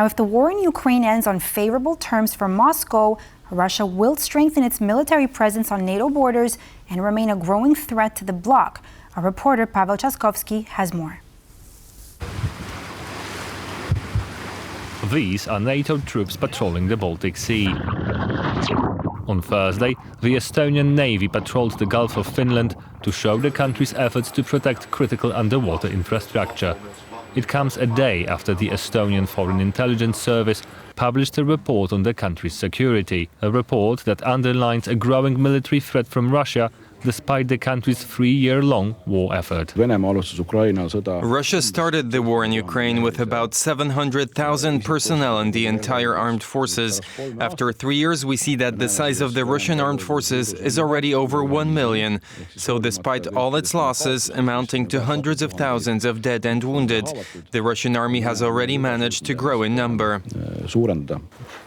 Now, if the war in Ukraine ends on favorable terms for Moscow, Russia will strengthen its military presence on NATO borders and remain a growing threat to the bloc. Our reporter Pavel Chaskovsky has more. These are NATO troops patrolling the Baltic Sea. On Thursday, the Estonian Navy patrolled the Gulf of Finland to show the country's efforts to protect critical underwater infrastructure. It comes a day after the Estonian Foreign Intelligence Service published a report on the country's security, a report that underlines a growing military threat from Russia despite the country's 3-year-long war effort. Russia started the war in Ukraine with about 700,000 personnel in the entire armed forces. After 3 years, we see that the size of the Russian armed forces is already over 1 million. So despite all its losses, amounting to hundreds of thousands of dead and wounded, the Russian army has already managed to grow in number.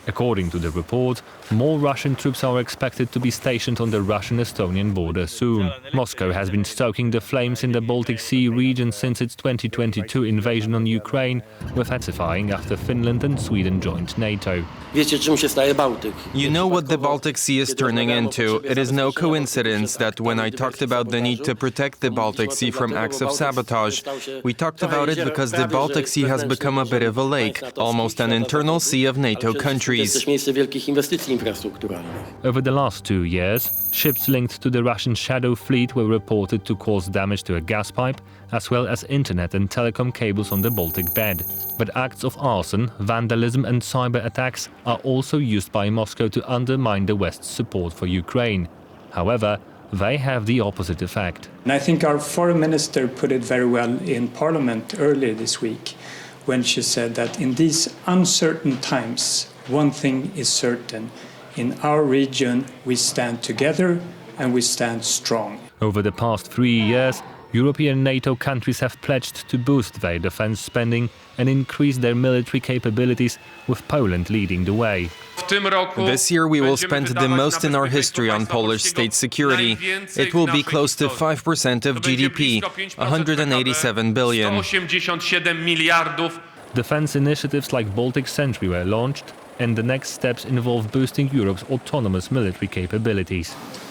According to the report, more Russian troops are expected to be stationed on the Russian-Estonian border soon. Moscow has been stoking the flames in the Baltic Sea region since its 2022 invasion on Ukraine, intensifying after Finland and Sweden joined NATO. You know what the Baltic Sea is turning into. It is no coincidence that when I talked about the need to protect the Baltic Sea from acts of sabotage, we talked about it because the Baltic Sea has become a bit of a lake, almost an internal sea of NATO countries. Over the last 2 years, ships linked to the Russian Shadow Fleet were reported to cause damage to a gas pipe, as well as internet and telecom cables on the Baltic bed. But acts of arson, vandalism and cyber attacks are also used by Moscow to undermine the West's support for Ukraine. However, they have the opposite effect. And I think our foreign minister put it very well in Parliament earlier this week, when she said that in these uncertain times, one thing is certain. In our region, we stand together and we stand strong. Over the past 3 years, European NATO countries have pledged to boost their defense spending and increase their military capabilities, with Poland leading the way. This year we will spend the most in our history on Polish state security. It will be close to 5% of GDP, 187 billion. Defense initiatives like Baltic Sentry were launched, and the next steps involve boosting Europe's autonomous military capabilities.